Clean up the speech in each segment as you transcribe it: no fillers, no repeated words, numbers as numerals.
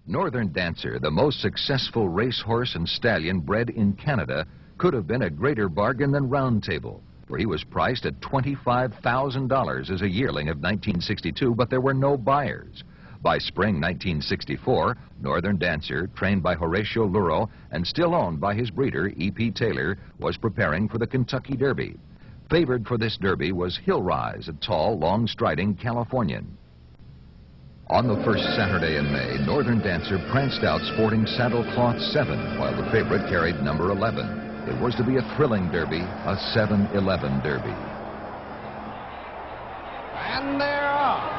Northern Dancer, the most successful racehorse and stallion bred in Canada, could have been a greater bargain than Round Table, where he was priced at $25,000 as a yearling of 1962, but there were no buyers. By spring 1964, Northern Dancer, trained by Horatio Luro and still owned by his breeder, E.P. Taylor, was preparing for the Kentucky Derby. Favored for this Derby was Hill Rise, a tall, long-striding Californian. On the first Saturday in May, Northern Dancer pranced out sporting saddlecloth 7, while the favorite carried number 11. It was to be a thrilling derby, a 7-11 derby. And they're off.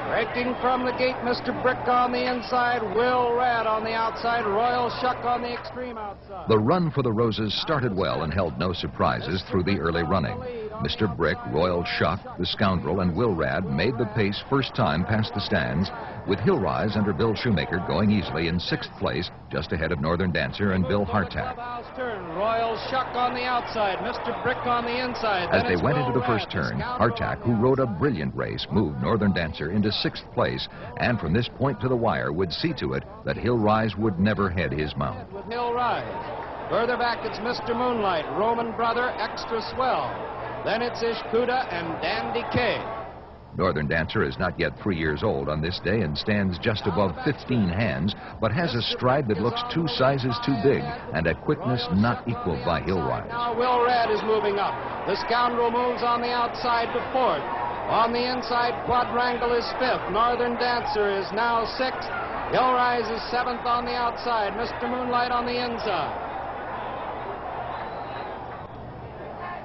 Breaking from the gate, Mr. Brick on the inside, Will Rad on the outside, Royal Shuck on the extreme outside. The run for the Roses started well and held no surprises through the early running. Mr. Brick, Royal Shuck, the Scoundrel, and Will Rad made the pace first time past the stands, with Hill Rise under Bill Shoemaker going easily in 6th place, just ahead of Northern Dancer and Bill Hardtack. Royal Shuck on the outside, Mr. Brick on the inside. As they went into the first turn, Hardtack, who rode a brilliant race, moved Northern Dancer into 6th place, and from this point to the wire would see to it that Hill Rise would never head his mount. With Hill Rise. Further back, it's Mr. Moonlight, Roman Brother, Extra Swell. Then it's Ishkuda and Dandy K. Northern Dancer is not yet 3 years old on this day and stands just above 15 hands, but has a stride that looks 2 sizes too big and a quickness not equaled by Hill Rise. Now Will Rad is moving up. The Scoundrel moves on the outside to 4th. On the inside, Quadrangle is 5th. Northern Dancer is now 6th. Hill Rise is 7th on the outside. Mr. Moonlight on the inside.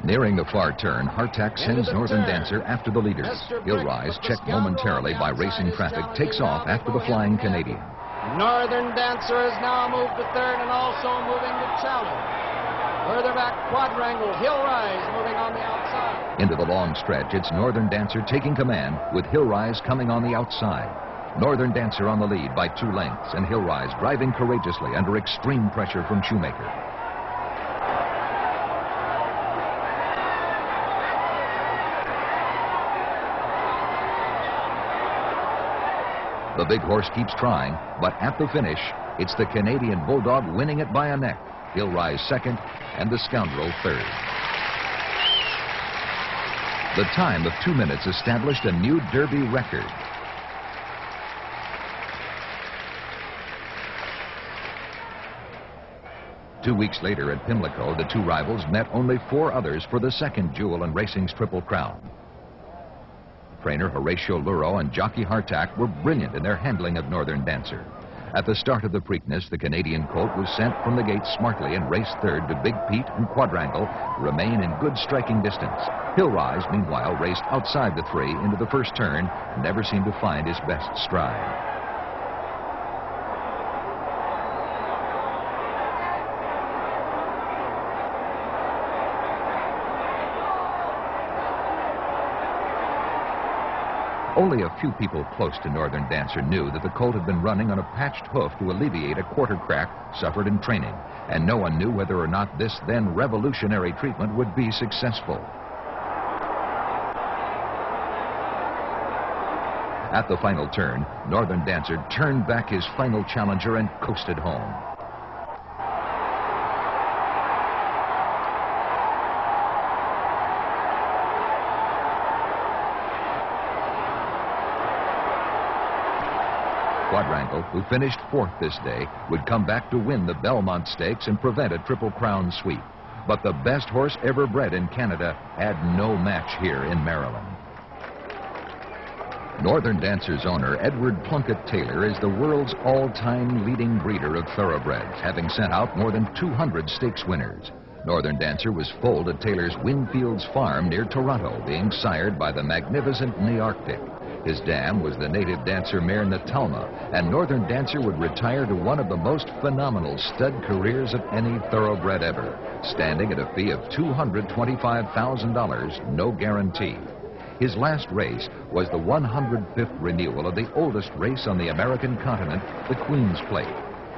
Nearing the far turn, Hardtack sends Northern Dancer after the leaders. Hill Rise, checked momentarily by racing traffic, takes off after the Flying Canadian. Northern Dancer has now moved to 3rd and also moving to challenge. Further back, Quadrangle, Hill Rise moving on the outside. Into the long stretch, it's Northern Dancer taking command, with Hill Rise coming on the outside. Northern Dancer on the lead by 2 lengths, and Hill Rise driving courageously under extreme pressure from Shoemaker. The big horse keeps trying, but at the finish, it's the Canadian Bulldog winning it by a neck. Hill Rise 2nd, and the Scoundrel 3rd. The time of 2 minutes established a new Derby record. Two weeks later at Pimlico, the 2 rivals met only 4 others for the second jewel in racing's Triple Crown. Trainer Horatio Luro and jockey Hardtack were brilliant in their handling of Northern Dancer. At the start of the Preakness, the Canadian colt was sent from the gate smartly and raced 3rd to Big Pete and Quadrangle remain in good striking distance. Hill Rise, meanwhile, raced outside the 3 into the first turn and never seemed to find his best stride. Only a few people close to Northern Dancer knew that the colt had been running on a patched hoof to alleviate a quarter crack suffered in training, and no one knew whether or not this then revolutionary treatment would be successful. At the final turn, Northern Dancer turned back his final challenger and coasted home. Quadrangle, who finished 4th this day, would come back to win the Belmont Stakes and prevent a Triple Crown sweep. But the best horse ever bred in Canada had no match here in Maryland. Northern Dancer's owner, Edward Plunkett Taylor, is the world's all-time leading breeder of thoroughbreds, having sent out more than 200 stakes winners. Northern Dancer was foaled at Taylor's Wingfields Farm near Toronto, being sired by the magnificent Nearctic. His dam was the native dancer mare Natalma, and Northern Dancer would retire to one of the most phenomenal stud careers of any thoroughbred ever, standing at a fee of $225,000, no guarantee. His last race was the 105th renewal of the oldest race on the American continent, the Queen's Plate.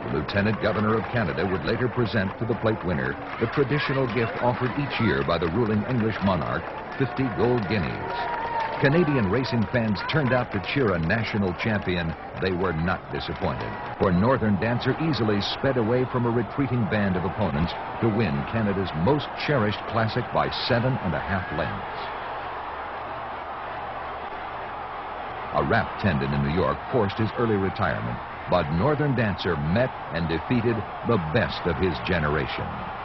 The Lieutenant Governor of Canada would later present to the plate winner the traditional gift offered each year by the ruling English monarch, 50 gold guineas. Canadian racing fans turned out to cheer a national champion, they were not disappointed. For Northern Dancer easily sped away from a retreating band of opponents to win Canada's most cherished classic by 7.5 lengths. A rap tendon in New York forced his early retirement, but Northern Dancer met and defeated the best of his generation.